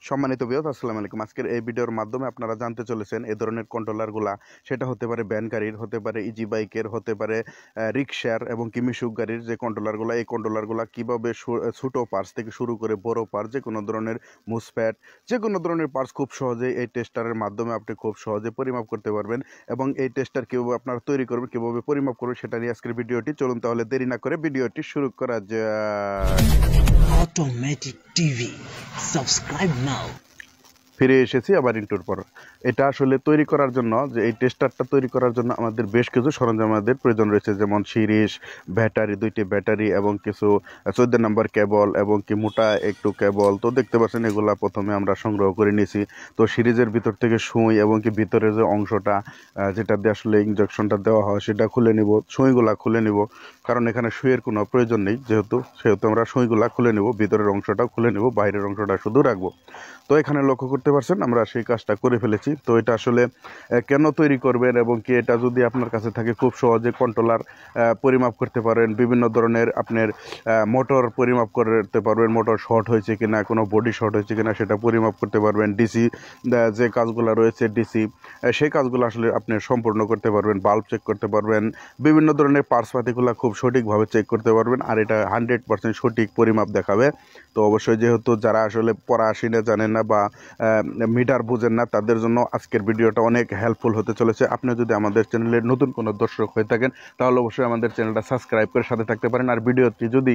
সম্মানিত ভিউয়ার্স, আসসালামু আলাইকুম। আজকের এই ভিডিওর মাধ্যমে আপনারা জানতে চলেছেন এই ধরনের কন্ট্রোলারগুলা, সেটা হতে পারে ভ্যান গাড়ির, হতে পারে ইজি বাইকের, হতে পারে রিক্সার এবং কি মিশুক গাড়ির যে কন্ট্রোলারগুলা, এই কন্ট্রোলারগুলা কীভাবে ছোটো পার্টস থেকে শুরু করে বড় পার্টস, যে কোনো ধরনের মুসপ্যাট, যে কোনো ধরনের পার্টস খুব সহজেই এই টেস্টারের মাধ্যমে আপনি খুব সহজে পরিমাপ করতে পারবেন। এবং এই টেস্টার কীভাবে আপনারা তৈরি করবেন, কীভাবে পরিমাপ করবেন, সেটা নিয়ে আজকের ভিডিওটি। চলুন তাহলে দেরি না করে ভিডিওটি শুরু করা যায়। Automatic TV. Subscribe now. ফিরে এসেছি আবার ইন্টুর পর। এটা আসলে তৈরি করার জন্য, যে এই টেস্টারটা তৈরি করার জন্য আমাদের বেশ কিছু সরঞ্জাম আমাদের প্রয়োজন রয়েছে, যেমন সিরিজ, ব্যাটারি, 2টি ব্যাটারি এবং কিছু 14 নম্বর কেবল এবং কি মোটা একটু কেবল। তো দেখতে পাচ্ছেন এগুলা প্রথমে আমরা সংগ্রহ করে নিয়েছি। তো সিরিজের ভিতর থেকে সুই এবং কি ভিতরে যে অংশটা যেটা দিয়ে আসলে ইঞ্জেকশনটা দেওয়া হয় সেটা খুলে নিব, সুইগুলা খুলে নিব, কারণ এখানে সুইয়ের কোনো প্রয়োজন নেই, সেহেতু আমরা সুইগুলা খুলে নিব, ভিতরের অংশটাও খুলে নিব, বাইরের অংশটা শুধু রাখবো। তো এখানে লক্ষ্য করতে পারছেন আমরা সেই কাজটা করে ফেলেছি। তো এটা আসলে কেন তৈরি করবেন এবং কি এটা যদি আপনার কাছে থাকে, খুব সহজে কন্ট্রোলার পরিমাপ করতে পারেন, বিভিন্ন ধরনের আপনার মোটর পরিমাপ করতে পারবেন, মোটর শর্ট হয়েছে কিনা, কোনো বডি শর্ট হয়েছে কিনা সেটা পরিমাপ করতে পারবেন, ডিসি যে কাজগুলো রয়েছে ডিসি, সেই কাজগুলো আসলে আপনি সম্পূর্ণ করতে পারবেন, বাল্ব চেক করতে পারবেন, বিভিন্ন ধরনের পার্টস পাতিগুলো খুব সঠিকভাবে চেক করতে পারবেন, আর এটা 100% সঠিক পরিমাপ দেখাবে। তো অবশ্যই যেহেতু যারা আসলে পড়াশোনা জানেন না বা মিটার বুঝেন না, তাদের জন্য আজকের ভিডিওটা অনেক হেল্পফুল হতে চলেছে। আপনি যদি আমাদের চ্যানেলের নতুন কোনো দর্শক হয়ে থাকেন, তাহলে অবশ্যই আমাদের চ্যানেলটা সাবস্ক্রাইব করে সাথে থাকতে পারেন। আর ভিডিওটি যদি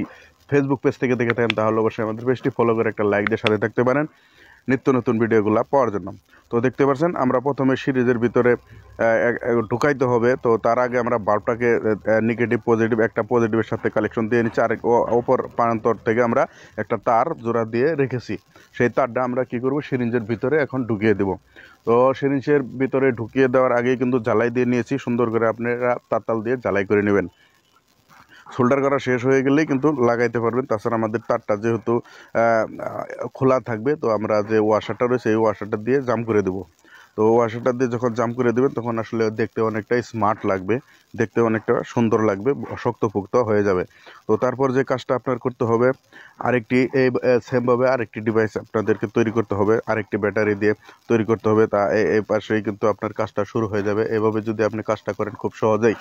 ফেসবুক পেজ থেকে দেখে থাকেন, তাহলে অবশ্যই আমাদের পেজটি ফলো করে একটা লাইক দিয়ে সাথে থাকতে পারেন নিত্য নতুন ভিডিওগুলো পাওয়ার জন্য। তো দেখতে পাচ্ছেন আমরা প্রথমে সিরিজের ভিতরে ঢুকাইতে হবে। তো তার আগে আমরা বাল্বটাকে নেগেটিভ পজিটিভ, একটা পজিটিভের সাথে কালেকশন দিয়ে নিচ্ছি, আর অপর প্রান্তর থেকে আমরা একটা তার জোড়া দিয়ে রেখেছি। সেই তারটা আমরা কি করব, সিরিঞ্জের ভিতরে এখন ঢুকিয়ে দেব। তো সিরিঞ্জের ভিতরে ঢুকিয়ে দেওয়ার আগেই কিন্তু জ্বালাই দিয়ে নিয়েছি, সুন্দর করে আপনারা তাতাল দিয়ে জ্বালাই করে নেবেন। সোল্ডার করা শেষ হয়ে গেলেই কিন্তু লাগাইতে পারবেন। তাছাড়া আমাদের তারটা যেহেতু খোলা থাকবে, তো আমরা যে ওয়াশারটা রয়েছে এই ওয়াশারটা দিয়ে জাম করে দেবো। তো ওয়াশারটা দিয়ে যখন জাম করে দেবেন, তখন আসলে দেখতে অনেকটাই স্মার্ট লাগবে, দেখতে অনেকটা সুন্দর লাগবে, শক্তপোক্ত হয়ে যাবে। তো তারপর যে কাজটা আপনার করতে হবে, আরেকটি এই সেমভাবে আরেকটি ডিভাইস আপনাদেরকে তৈরি করতে হবে, আরেকটি ব্যাটারি দিয়ে তৈরি করতে হবে। তা এই পাশেই কিন্তু আপনার কাজটা শুরু হয়ে যাবে। এভাবে যদি আপনি কাজটা করেন, খুব সহজেই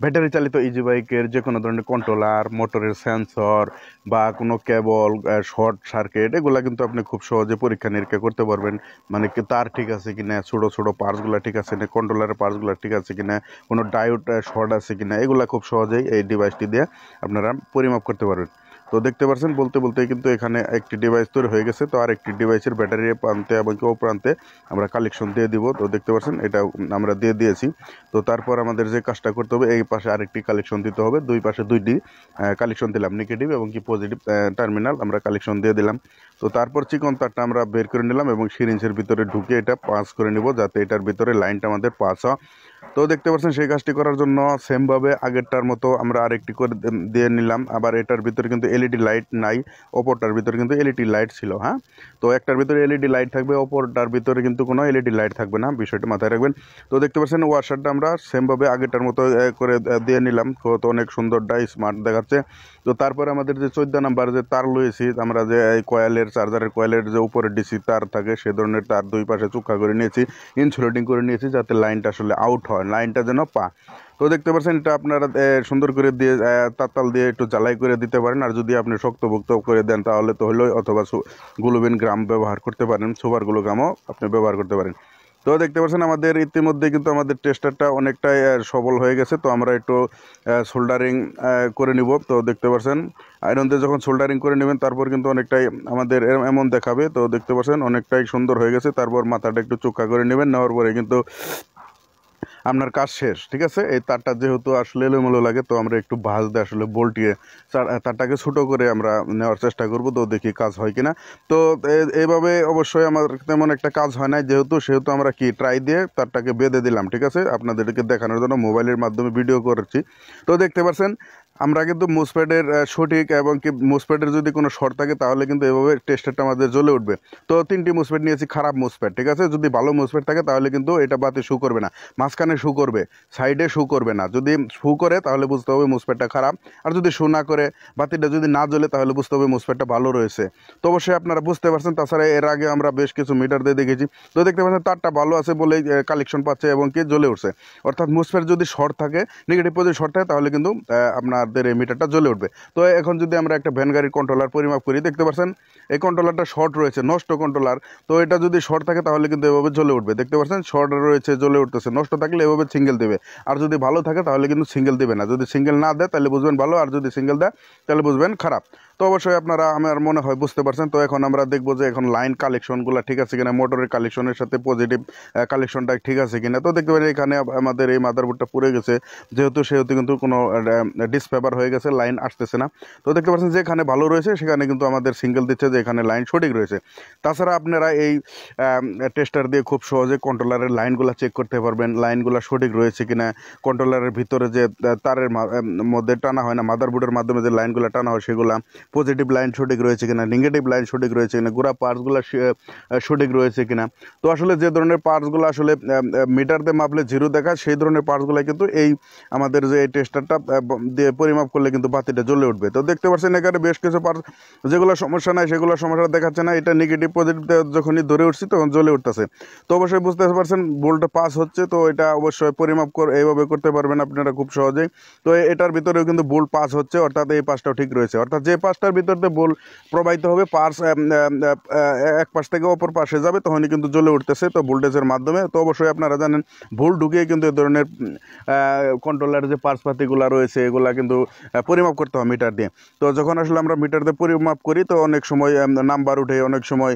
ব্যাটারি চালিত ইজি বাইকের যে কোনো ধরনের কন্ট্রোলার, মোটরের সেন্সর বা কোনো কেবল, শর্ট সার্কিট, এগুলো কিন্তু আপনি খুব সহজে পরীক্ষা নিরীক্ষা করতে পারবেন। মানে কি তার ঠিক আছে কিনা, ছোটো ছোটো পার্টসগুলো ঠিক আছে না, কন্ট্রোলারের পার্টসগুলো ঠিক আছে কিনা, কোনো ডায়োড শর্ট আছে কিনা, এগুলো খুব সহজেই এই ডিভাইসটি দিয়ে আপনারা পরিমাপ করতে পারবেন। তো দেখতে পাচ্ছেন বলতে বলতে কিন্তু এখানে একটি ডিভাইস তৈরি হয়ে গেছে। তো আর একটি ডিভাইসের ব্যাটারি প্রান্তে এবং ও প্রান্তে আমরা কালেকশন দিয়ে দিব। তো দেখতে পাচ্ছেন এটা আমরা দিয়ে দিয়েছি। তো তারপর আমাদের যে কাজটা করতে হবে, এই পাশে আরেকটি কালেকশন দিতে হবে, দুই পাশে 2টি কালেকশন দিলাম, নেগেটিভ এবং কি পজিটিভ টার্মিনাল আমরা কালেকশন দিয়ে দিলাম। তো তারপর চিকন তারটা আমরা বের করে নিলাম এবং সিরিঞ্জের ভিতরে ঢুকে এটা পাস করে নিব, যাতে এটার ভিতরে লাইনটা আমাদের পাস হয়। তো দেখতে পাচ্ছেন সেই কাজটি করার জন্য সেমভাবে আগেরটার মতো আমরা আরেকটি করে দিয়ে নিলাম। আবার এটার ভিতরে কিন্তু এলইডি লাইট নাই, অপরটার ভিতরে কিন্তু এলইডি লাইট ছিল। হ্যাঁ, তো একটার ভিতরে এলইডি লাইট থাকবে, অপরটার ভিতরে কিন্তু কোনো এলইডি লাইট থাকবে না, বিষয়টা মাথায় রাখবেন। তো দেখতে পাচ্ছেন ওয়াশারটা আমরা সেমভাবে আগেরটার মতো করে দিয়ে নিলাম। তো অনেক সুন্দরটা স্মার্ট দেখাচ্ছে। তো তারপরে আমাদের যে 14 নাম্বার যে তার লয়েছি, আমরা যে এই কয়েলের, চার্জারের কয়েলের যে উপরে ডিসি তার থাকে, সে ধরনের তার দুই পাশে চুক্কা করে নিয়েছি, ইনসুলেটিং করে নিয়েছি, যাতে লাইনটা আসলে আউট হয়, লাইনটা যেন পা। তো দেখতে পাচ্ছেন এটা আপনারা সুন্দর করে দিয়ে তাতাল দিয়ে একটু জ্বালাই করে দিতে পারেন। আর যদি আপনি শক্তভুক্ত করে দেন তাহলে তো হলোই, অথবা গ্লুবিন গ্রাম ব্যবহার করতে পারেন, সুপার গ্লু গ্রামও আপনি ব্যবহার করতে পারেন। তো দেখতে পাচ্ছেন আমাদের ইতিমধ্যে কিন্তু আমাদের টেস্টারটা অনেকটাই সবল হয়ে গেছে। তো আমরা একটু সোল্ডারিং করে নিব। তো দেখতে পাচ্ছেন আয়রন দিয়ে যখন সোল্ডারিং করে নেবেন, তারপর কিন্তু অনেকটাই আমাদের এমন দেখাবে। তো দেখতে পাচ্ছেন অনেকটাই সুন্দর হয়ে গেছে। তারপর মাথাটা একটু চোখা করে নেবেন, নেওয়ার পরে কিন্তু আপনার কাজ শেষ। ঠিক আছে, এই তারটা যেহেতু আসলে এলোমেলো লাগে, তো আমরা একটু ভাঁজ দিয়ে আসলে বল্টিয়ে তারটাকে ছোটো করে আমরা নেওয়ার চেষ্টা করব। তো দেখি কাজ হয় কিনা। তো এইভাবে অবশ্যই আমার তেমন একটা কাজ হয় না, সেহেতু আমরা কি ট্রাই দিয়ে তারটাকে বেঁধে দিলাম। ঠিক আছে, আপনাদেরকে দেখানোর জন্য মোবাইলের মাধ্যমে ভিডিও করেছি। তো দেখতে পাচ্ছেন আমরা কিন্তু মুসপ্যাডের সঠিক এবং কি মুসপ্যাডের যদি কোনো শর্ট থাকে তাহলে কিন্তু এভাবে টেস্টারটা আমাদের জ্বলে উঠবে। তো 3টি মুসপ্যাড নিয়েছি, খারাপ মুসপ্যাড, ঠিক আছে। যদি ভালো মুসপ্যাড থাকে তাহলে কিন্তু এটা বাতি শু করবে না, মাঝখানে শু করবে, সাইডে শু করবে না। যদি শু করে তাহলে বুঝতে হবে মুসপ্যাডটা খারাপ, আর যদি শু না করে বাতিটা যদি না জ্বলে তাহলে বুঝতে হবে মুসপ্যাডটা ভালো রয়েছে। তো অবশ্যই আপনারা বুঝতে পারছেন। তাছাড়া এর আগে আমরা বেশ কিছু মিটার দিয়ে দেখেছি, তো দেখতে পাচ্ছেন তারটা ভালো আছে বলেই কালেকশন পাচ্ছে এবং কি জ্বলে উঠছে। অর্থাৎ মুসপ্যাড যদি শর্ট থাকে, নেগেটিভ পজিটিভ শর্ট থাকে, তাহলে কিন্তু আপনাদের এই মিটারটা জ্বলে উঠবে। তো এখন যদি আমরা একটা ভ্যান গাড়ির কন্ট্রোলার পরিমাপ করি, দেখতে পাচ্ছেন এই কন্ট্রোলারটা শর্ট রয়েছে, নষ্ট কন্ট্রোলার। তো এটা যদি শর্ট থাকে তাহলে কিন্তু এভাবে জ্বলে উঠবে, দেখতে পাচ্ছেন শর্ট রয়েছে, জ্বলে উঠতেছে। নষ্ট থাকলে এভাবে সিঙ্গেল দেবে, আর যদি ভালো থাকে তাহলে কিন্তু সিঙ্গেল দেবে না। যদি সিঙ্গেল না দেয় তাহলে বুঝবেন ভালো, আর যদি সিঙ্গেল দেয় তাহলে বুঝবেন খারাপ। তো অবশ্যই আপনারা আমার মনে হয় বুঝতে পারছেন। তো এখন আমরা দেখবো যে এখন লাইন কালেকশনগুলো ঠিক আছে কিনা, মোটরের কালেকশনের সাথে পজিটিভ কালেকশনটা ঠিক আছে কিনা। তো দেখতে পারেন এখানে আমাদের এই মাদারবোর্ডটা পুড়ে গেছে, সেহেতু কিন্তু কোনো ডিসপেপার হয়ে গেছে, লাইন আসতেছে না। তো দেখতে পাচ্ছেন যে এখানে ভালো রয়েছে, সেখানে কিন্তু আমাদের সিঙ্গেল দিচ্ছে যে এখানে লাইন সঠিক রয়েছে। তাছাড়া আপনারা এই টেস্টার দিয়ে খুব সহজে কন্ট্রোলারের লাইনগুলো চেক করতে পারবেন, লাইনগুলো সঠিক রয়েছে কিনা। কন্ট্রোলারের ভিতরে যে তারের মধ্যে টানা হয় না, মাদারবোর্ডের মাধ্যমে যে লাইনগুলো টানা হয় সেগুলা পজিটিভ লাইন সঠিক রয়েছে কিনা, নেগেটিভ লাইন সঠিক রয়েছে কিনা, গোড়া পার্টসগুলো সঠিক রয়েছে কিনা। তো আসলে যে ধরনের পার্টসগুলো আসলে মিটার দিয়ে মাপলে জিরো দেখায়, সেই ধরনের পার্টসগুলো কিন্তু এই আমাদের যে এই টেস্টারটা দিয়ে পরিমাপ করলে কিন্তু বাতিটা জ্বলে উঠবে। তো দেখতে পাচ্ছেন এখানে বেশ কিছু পার্টস যেগুলো সমস্যা নাই সেগুলো সমস্যা দেখাচ্ছে না, এটা নেগেটিভ পজিটিভ যখনই ধরে উঠছি তখন জ্বলে উঠতেছে। তো অবশ্যই বুঝতে পারছেন ভোল্টটা পাস হচ্ছে। তো এটা অবশ্যই পরিমাপ এইভাবে করতে পারবেন আপনারা খুব সহজেই। তো এটার ভিতরেও কিন্তু ভোল্ট পাস হচ্ছে, অর্থাৎ এই পাশটাও ঠিক রয়েছে। অর্থাৎ যে পাশটার ভিতর দিয়ে ভোল্ট প্রবাহিত হবে, পাস এক পাশ থেকে অপর পাশে যাবে, তখনই কিন্তু জ্বলে উঠতেছে তো ভোল্টেজের মাধ্যমে। তো অবশ্যই আপনারা জানেন ভোল্ট ঢুকিয়ে কিন্তু এই ধরনের কন্ট্রোলারের যে পার্টসপাতিগুলো রয়েছে এগুলা কিন্তু পরিমাপ করতে হয় মিটার দিয়ে। তো যখন আসলে আমরা মিটার দিয়ে পরিমাপ করি তো অনেক সময় নাম্বার উঠে, অনেক সময়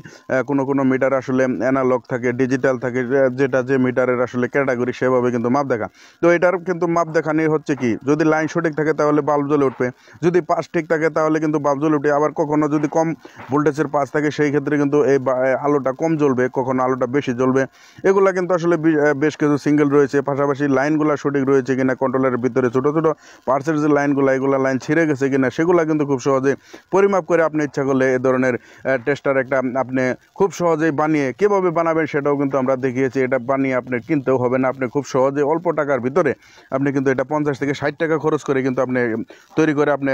কোনো মিটার আসলে অ্যানালগ থাকে, ডিজিটাল থাকে, যেটা যে মিটারের আসলে ক্যাটাগরি সেভাবে কিন্তু মাপ দেখা। তো এটার কিন্তু মাপ দেখানি হচ্ছে কি, যদি লাইন সঠিক থাকে তাহলে বাল্ব জ্বলে উঠবে, যদি পাস ঠিক থাকে তাহলে কিন্তু বাল্ব জ্বলে উঠে। আবার কখনো যদি কম ভোল্টেজের পাস থাকে সেই ক্ষেত্রে কিন্তু এই আলোটা কম জ্বলবে, কখনো আলোটা বেশি জ্বলবে। এগুলা কিন্তু আসলে বেশ কিছু সিঙ্গেল রয়েছে, পাশাপাশি লাইনগুলো সঠিক রয়েছে কিনা, কন্ট্রোলারের ভিতরে ছোটো ছোটো পার্টসের যে লাইনগুলো এগুলো লাইন ছিঁড়ে গেছে কিনা, সেগুলো কিন্তু খুব সহজে পরিমাপ করে আপনি ইচ্ছা করলে এ ধরনের টেস্টার একটা আপনি খুব সহজেই বানিয়ে কীভাবে বানাবেন সেটাও কিন্তু আমরা দেখিয়েছি। এটা বানিয়ে আপনি কিনতেও হবে না, আপনি খুব সহজে অল্প টাকার ভিতরে আপনি কিন্তু এটা 50 থেকে 60 টাকা খরচ করে কিন্তু আপনি তৈরি করে আপনি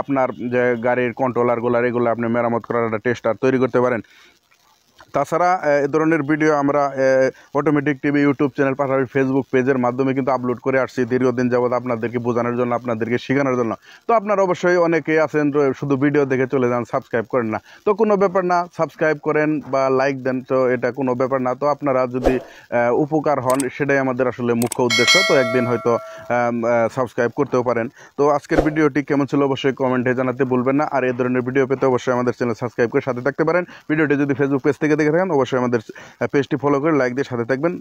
আপনার যে গাড়ির কন্ট্রোলারগুলো এগুলো আপনি মেরামত করার একটা টেস্টার তৈরি করতে পারেন। তাছাড়া এ ধরনের ভিডিও আমরা অটোমেটিক টিভি ইউটিউব চ্যানেল পাশাপাশি ফেসবুক পেজের মাধ্যমে কিন্তু আপলোড করে আসছি দীর্ঘদিন যাবৎ আপনাদেরকে বোঝানোর জন্য, আপনাদেরকে শেখানোর জন্য। তো আপনারা অবশ্যই অনেকেই আছেন শুধু ভিডিও দেখে চলে যান, সাবস্ক্রাইব করেন না। তো কোনো ব্যাপার না, সাবস্ক্রাইব করেন বা লাইক দেন, তো এটা কোনো ব্যাপার না। তো আপনারা যদি উপকার হন সেটাই আমাদের আসলে মুখ্য উদ্দেশ্য। তো একদিন হয়তো সাবস্ক্রাইব করতেও পারেন। তো আজকের ভিডিওটি কেমন ছিল অবশ্যই কমেন্টে জানাতে ভুলবেন না। আর এই ধরনের ভিডিও পেতে অবশ্যই আমাদের চ্যানেল সাবস্ক্রাইব করে সাথে থাকতে পারেন। ভিডিওটি যদি ফেসবুক পেজ থেকে দেখে থাকেন অবশ্যই আমাদের পেজটি ফলো করে লাইক দিয়ে সাথে থাকবেন।